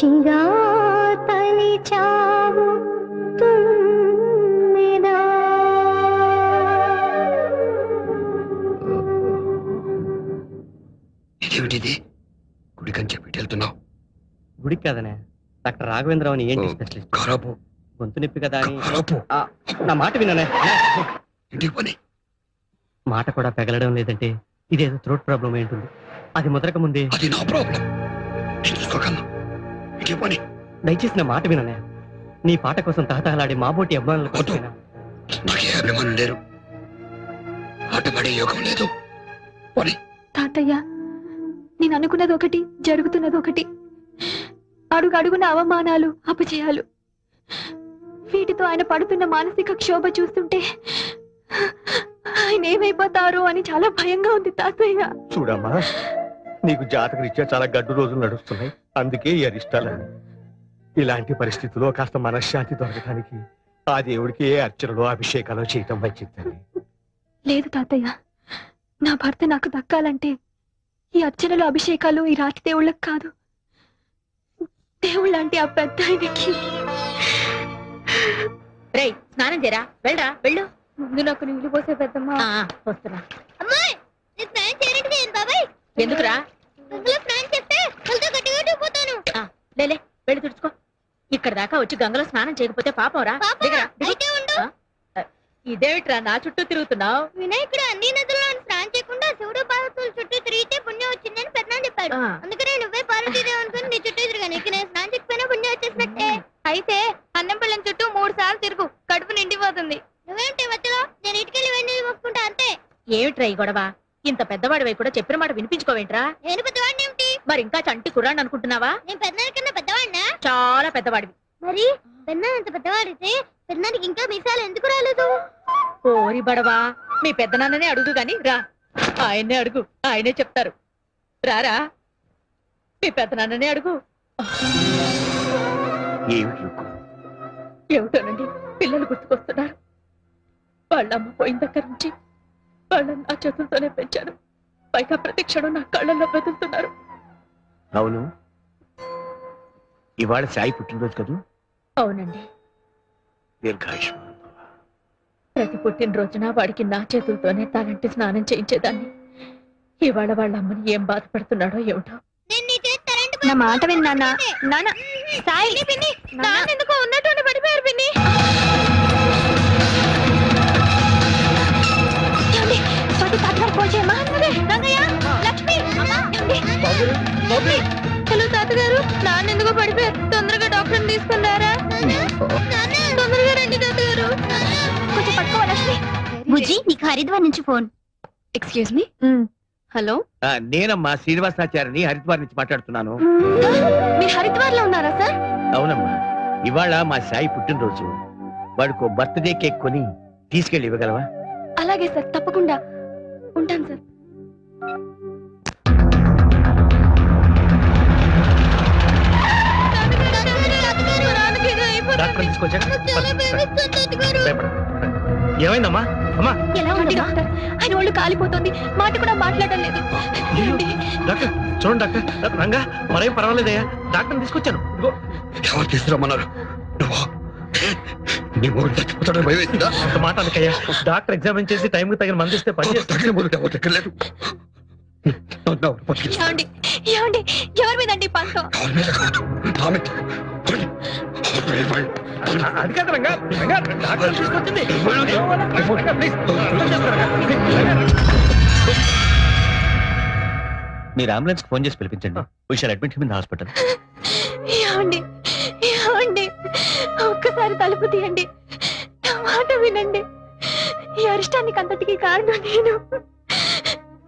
సాక్షిగా తలిచావు తుమ్మెదా. ఇదేమిటిది? గుడికని చెప్పి వెళ్తున్నావు? గుడికి కాదనే, డాక్టర్ రాఘవేంద్రరావు అని ఏంటి స్పెషలిస్ట్. ఖరాబు గొంతు నొప్పి కదా అని. నా మాట విననే. ఇంటికి పని మాట కూడా పెగలడం లేదంటే ఇదేదో థ్రోట్ ప్రాబ్లం ఏంటుంది. అది ముద్రక ముందే. అది నా ప్రాబ్లం. ఇంటికి పని. దయచేసి నా మాట విననే. నీ పాట కోసం తహతహలాడే మాబోటి అభిమానుల కోసం నాకే అభిమానులు లేరు. ఆట పడే యోగం లేదు. తాతయ్య, నేను అనుకున్నది ఒకటి, జరుగుతున్నది ఒకటి. అడుగు అడుగున అవమానాలు, అపజయాలు. వీటితో ఆయన పడుతున్న మానసిక క్షోభ చూస్తుంటే ఆయన ఏమైపోతారో అని చాలా భయంగా ఉంది తాతయ్య. చూడమ్మా, నీకు జాతక రీత్యా చాలా గడ్డు రోజులు నడుస్తున్నాయి. అందుకే ఈ అరిష్టాలని. ఇలాంటి పరిస్థితుల్లో కాస్త మనశ్శాంతి దొరకడానికి ఆ దేవుడికి ఏ అర్చనలో అభిషేకాలు చేయటం మంచిది. లేదు తాతయ్య, నా భర్త నాకు దక్కాలంటే ఈ అర్చనలు, అభిషేకాలు ఈ రాతి దేవుళ్ళకి కాదు, దేవుళ్ళంటే ఆ పెద్ద ఆయనకి. రేయ్, స్నానం చేయరా, వెళ్ళరా, వెళ్ళు. ముందు నాకు నీళ్లు పోసే పెద్దమ్మా. వస్తున్నా. ఎందుకురా? లేలే, వెళ్ళి తుడుచుకో. ఇక్కడ దాకా వచ్చి గంగలో స్నానం చేయకపోతే పాపంరా. ఇదేమిట్రా నా చుట్టూ తిరుగుతున్నావు? వినాయకుడు అన్ని నదుల్లో స్నానం చేయకుండా శివుడు పార్వతుల చుట్టూ తిరిగితే పుణ్యం వచ్చిందని పెద్దనా చెప్పాడు. అందుకనే నువ్వే పార్వతీదేవి అనుకుని నీ చుట్టూ తిరిగాను. ఇక నేను స్నానం చేయకపోయినా పుణ్యం వచ్చేసినట్టే. అయితే అన్నం పళ్ళం చుట్టూ 3 సార్లు తిరుగు, కడుపు నిండిపోతుంది. నువ్వేమిటి మధ్యలో? నేను ఇటుకెళ్ళి వెండి మోసుకుంటా అంతే. ఏమిట్రా ఈ గొడవ? ఇంత పెద్దవాడివై కూడా చెప్పిన మాట వినిపించుకోవేంట్రా? నేను పెద్దవాడిని ఏమిటి? మరి ఇంకా చంటి కుర్రాన్ని అనుకుంటున్నావా? నేను పెద్దనాడి కన్నా పెద్దవాడినా? చాలా పెద్దవాడివి. మరి పెద్దనాన్న అంత పెద్దవాడితే పెద్దనాడికి ఇంకా మీసాలు ఎందుకు రాలేదు? ఓరి బడవా, మీ పెద్దనాన్ననే అడుగు గాని రా. ఆయన్నే అడుగు, ఆయనే చెప్తారు. రారా, మీ పెద్దనాన్ననే అడుగు. ఏమిటోనండి, పిల్లలు గుర్తుకొస్తున్నారు. వాళ్ళమ్మ పోయిన దగ్గర నుంచి వాళ్ళని నా చేతులతోనే పెంచాను. పైగా ప్రతి క్షణం నా కళ్ళల్లో బతుకుతున్నారు. అవును, ఇవాళ సాయి పుట్టినరోజు కదూ? అవునండి. దీర్ఘాయుష్మాన్. ప్రతి పుట్టినరోజున వాడికి నా చేతులతోనే తలంటి స్నానం చేయించేదాన్ని. ఇవాళ వాళ్ళ అమ్మని ఏం బాధపడుతున్నాడో ఏమిటో. నా మాట విన్నా నాన్న. సాయి పిన్ని, నాన్న ఎందుకో ఉన్నట్టు పడిపోయారు పిన్ని. హలో తాతగారు, నాన్న ఎందుకో పడిపోయారు. తొందరగా డాక్టర్ తీసుకున్నారా? తొందరగా రండి తాతగారు. కొంచెం పట్టుకోవా లక్ష్మి. బుజ్జి, నీకు హరిద్వార్ నుంచి ఫోన్. Excuse me. హలో, నేనమ్మా శ్రీనివాసాచారిని, హరిద్వార్ నుంచి మాట్లాడుతున్నాను. మీరు హరిద్వార్ లో ఉన్నారా సార్? అవునమ్మా, ఇవాళ మా సాయి పుట్టినరోజు. వాడికి బర్త్డే కేక్ కొని తీసుకెళ్ళి ఇవ్వగలవా? అలాగే సార్, తప్పకుండా. ఉంటాను సార్. ఏమైందమ్మా? అమ్మా, ఎలా ఉంది డాక్టర్? ఆయన ఒళ్ళు కాలిపోతుంది, మాట కూడా మాట్లాడడం లేదు. డాక్టర్ చూడండి డాక్టర్. రంగా, మరేం పర్వాలేదయ్యా, డాక్టర్ తీసుకొచ్చాను. ఎవరు తీసుకురమ్మన్నారు? నీ మొగుడు చచ్చిపోతాడని భయం వేసిందా? అంత మాట అనకయ్యా. డాక్టర్ ఎగ్జామిన్ చేసి టైంకి తగిన మంది ఇస్తే పని తగిన మొదలు ఎవరు దగ్గరలేదు. ఏమండి, ఎవరి మీదండి పంతం? అది కాదు రంగా, డాక్టర్ తీసుకొచ్చింది. మీరు అంబులెన్స్ కి ఫోన్ చేసి పిలిపించండి. We shall admit him in hospital. ఏమండి, ఒక్కసారి తలుపు తీయండి, నా మాట వినండి. ఈ అరిష్టానికి అంతటికి కారణం నేను.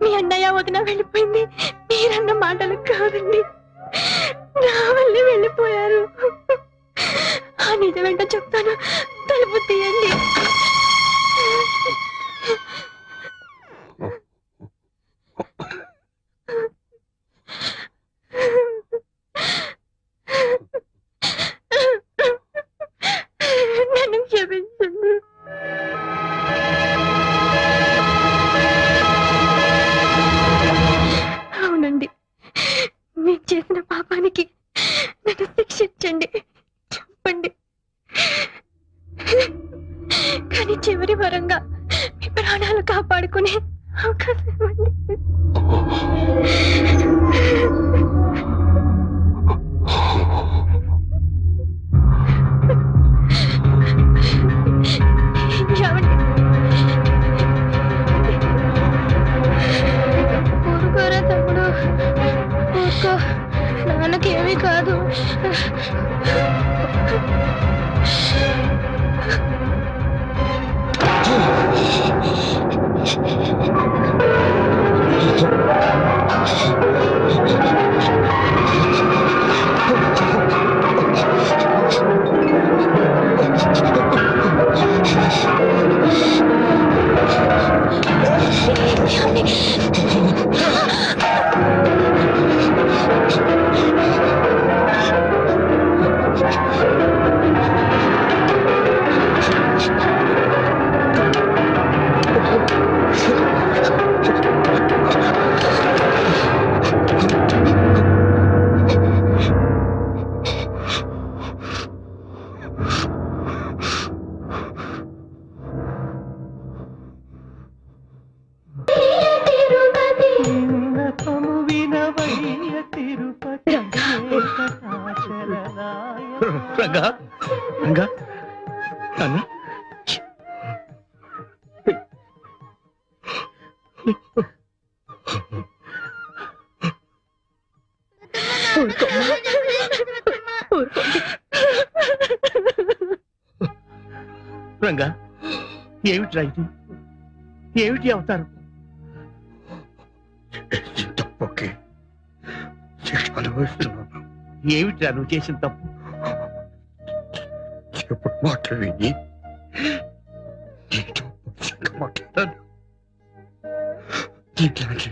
మీ అన్నయ్య వదిన వెళ్ళిపోయింది మీరన్న మాటలు కాదండి, నా వల్లే వెళ్ళిపోయారు. ఆ నిజమేంటో చెప్తాను, తలుపు తీయండి. నన్ను క్షమించండి. అవునండి, నేను చేసిన పాపానికి నన్ను శిక్ష అక్క నాన్నకి ఏమీ కాదు. రంగా రంగా నాన్న రంగా ఏమిటి ఇది? ఏమిటి అవతారం? తప్పకే శిక్ష అనుభవిస్తున్నాను. ఏమిట్రా నువ్వు చేసిన తప్పు? ఎప్పుడు మాటలు విని నీతో మాట్లాడాను. ఇట్లాంటి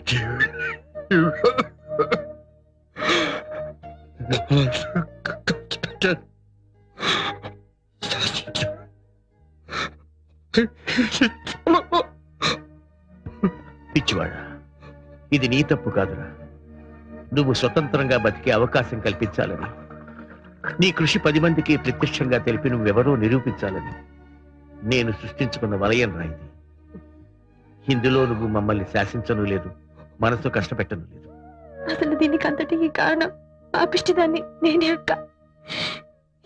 పిచ్చివాడా, ఇది నీ తప్పు కాదురా. నువ్వు స్వతంత్రంగా బతికే అవకాశం కల్పించాలని, నీ కృషి 10 మందికి ప్రత్యక్షంగా తెలిపి నువ్వెవరో నిరూపించాలని నేను సృష్టించుకున్న వలయం రా ఇది. ఇందులో నువ్వు మమ్మల్ని శాసించను లేదు, మనసు కష్టపెట్టను లేదు. అసలు దీనికి అంతటికి కారణం పాపిష్టిదాన్ని నేనే అక్క.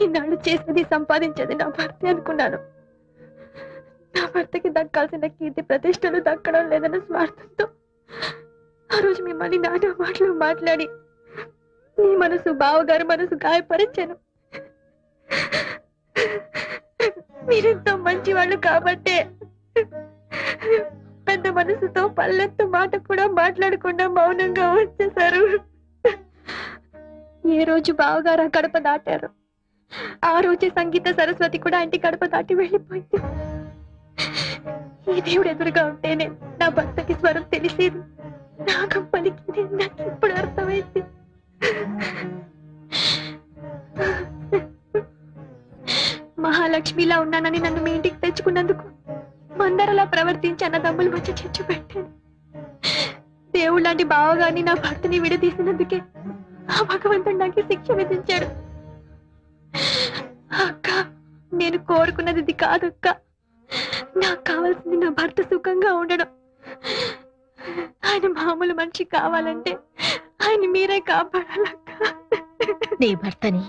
ఇన్నాళ్ళు చేసినది సంపాదించేది నా భర్త అనుకున్నాను. నా భర్తకి దక్కాల్సిన కీర్తి ప్రతిష్టలు దక్కడం లేదన్న స్వార్థంతో ఆ రోజు మిమ్మల్ని నానా మాటలు మాట్లాడి నీ మనసు బావగారు మనసు గాయపరిచాను. మీరెంతో మంచి వాళ్ళు కాబట్టే పెద్ద మనసుతో పల్లెత్తు మాట కూడా మాట్లాడకుండా మౌనంగా వచ్చేశారు. ఏ రోజు బావగారు ఆ గడప దాటారు, ఆ రోజే సంగీత సరస్వతి కూడా ఇంటి గడప దాటి వెళ్ళిపోయింది. ఈ దేవుడు ఎదురుగా ఉంటేనే నా భర్తకి స్వరం తెలిసేది, నాగం పలికింది. నాకు ఇప్పుడు అర్థమైంది. మహాలక్ష్మిలా ఉన్నానని నన్ను మీ ఇంటికి తెచ్చుకున్నందుకు మందరలా ప్రవర్తించి అన్నదమ్ములు వచ్చి చిచ్చు పెట్టాను. దేవుడు లాంటి బావగారిని నా భర్తని విడదీసినందుకే ఆ భగవంతుడు నాకు శిక్ష విధించాడు. అక్క, నేను కోరుకున్నది ఇది కాదక్క. నాకు కావాల్సింది నా భర్త సుఖంగా ఉండడం. ఆయన మామూలు మనిషి కావాలంటే ఆయన మీరే కాపాడాలక్క. నీ భర్తని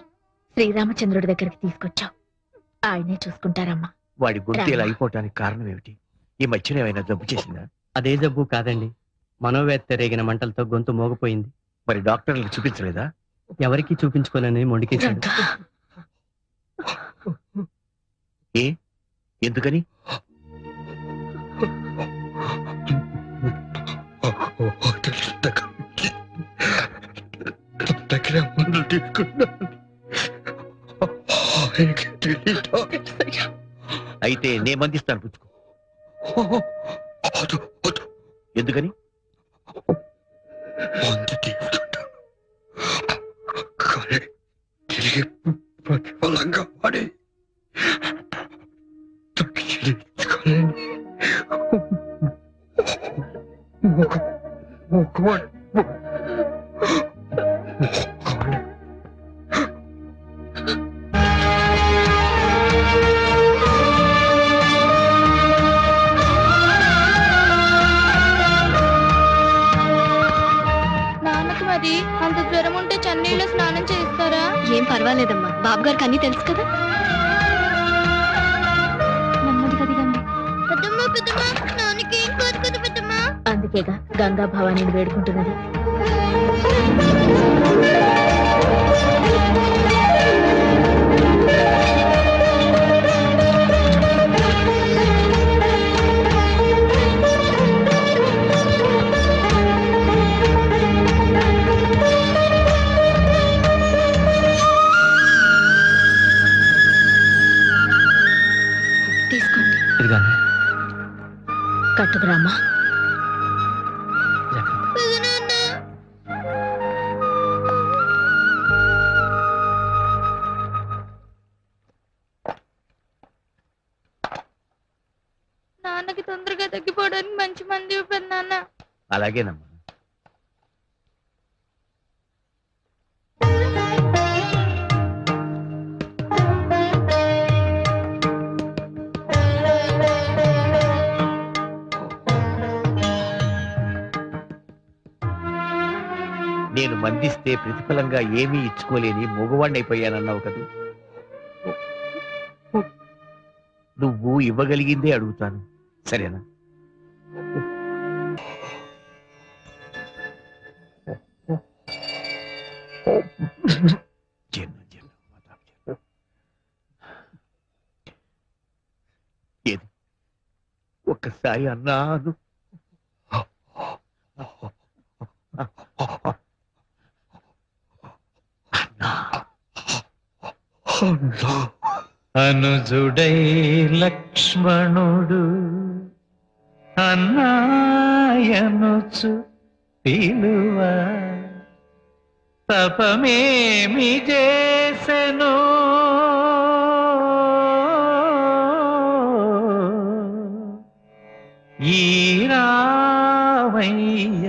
శ్రీరామచంద్రుడి దగ్గరికి తీసుకొచ్చావు, ఆయనే చూసుకుంటారమ్మా. వాడి గొంతు ఇలా అయిపోవటానికి కారణం ఏమిటి? ఈ మధ్యన ఏమైనా జబ్బు చేసిందా? అదే జబ్బు కాదండి, మనోవేత్త రేగిన మంటలతో గొంతు మోగపోయింది. మరి డాక్టర్లకు చూపించలేదా? ఎవరికి చూపించుకోనని మొండికేశాడు. ఏ ఎందుకని? దగ్గర మందులు తీసుకున్నాను. అయితే నే మందిస్తాను, పుచ్చుకో. ఎందుకని? మందు తీసుకుంటాను కానీ తిరిగి ప్రతిఫలంగా వాడి నాన్నకి మరి అంత జ్వరం ఉంటే చన్నీళ్ళు స్నానం చేస్తారా? ఏం పర్వాలేదమ్మా, బాబు గారికి అన్ని తెలుసు కదా. నెమ్మదిగా దిగండి. పెద్దమ్మ పెద్దమ్మ, నాన్నకి ఏం కాదు కదా పెద్దమ్మ. అందుకేగా గంగా భవానీని వేడుకుంటున్నది. తగ్గిపోవడానికి మంచి మంది పెద్దనాన్న. అలాగేనమ్మా. నేను మందిస్తే ప్రతిఫలంగా ఏమీ ఇచ్చుకోలేని మగవాణ్ణైపోయానన్నావు కదూ. నువ్వు ఇవ్వగలిగిందే అడుగుతాను, సరేనా? ఏది ఒక్కసారి అన్నాను. అనుజుడై లక్ష్మణుడు అన్నాయనుచు పిలువ తపమేమి చేసెను ఈ రామయ్య.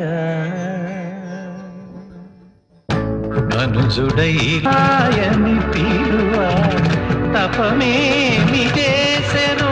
అనుజుడై ఆయని పిలువ తపమేమి చేసెను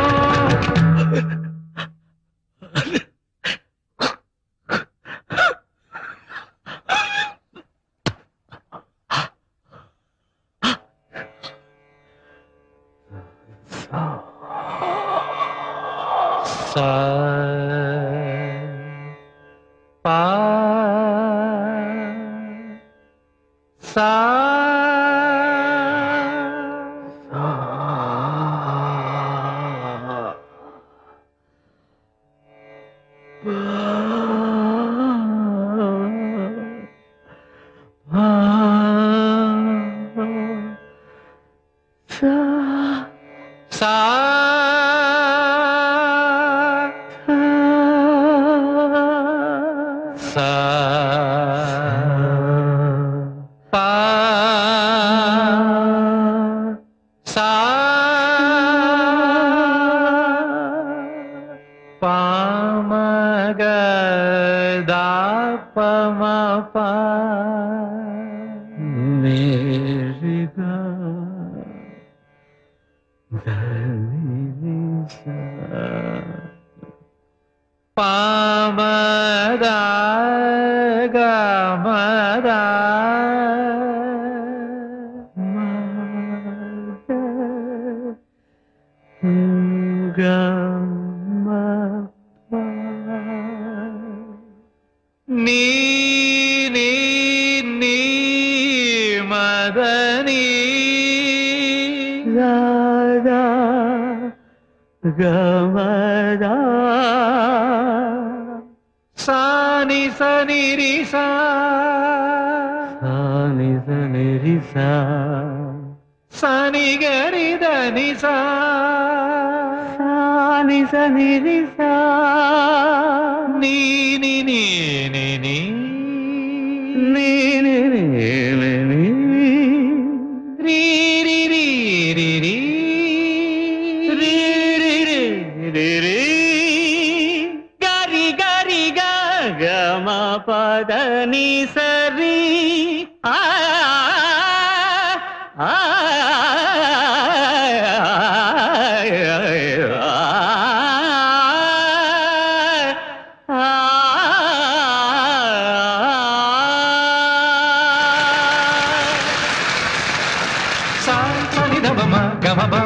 గమ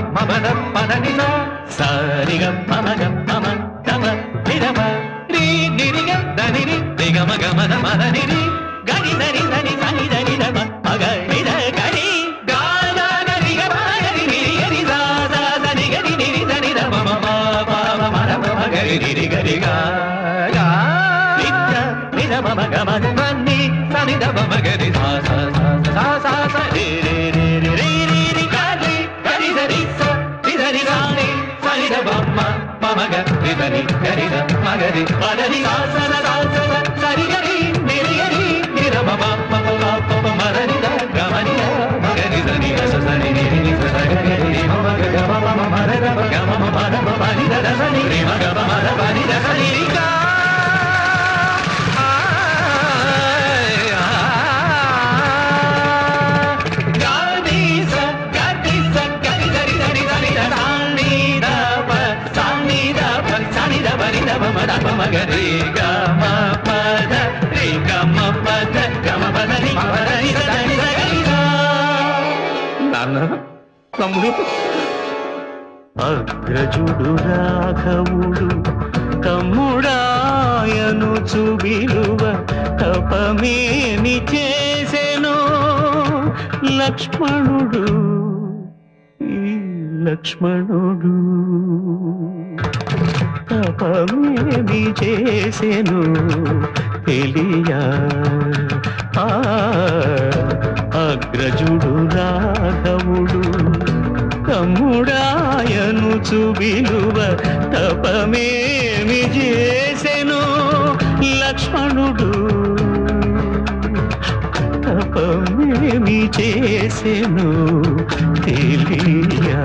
గమ మగరి గమ పద రి గమ పద గమ పద రి పద రి సదని సగరి నాన్న తమ్ముడు అగ్రజుడు రాఘవుడు తమ్ముడాయను చుబిలువ తపమేమి చేసెను లక్ష్మణుడు లక్ష్మణుడు తపమేమి చేసెను తెలియా అగ్రజుడు రాఘవుడు తమ్ముడాయను చుబిలువ తపమేమి చేసెను లక్ష్మణుడు తపమేమి చేసెను తెలియా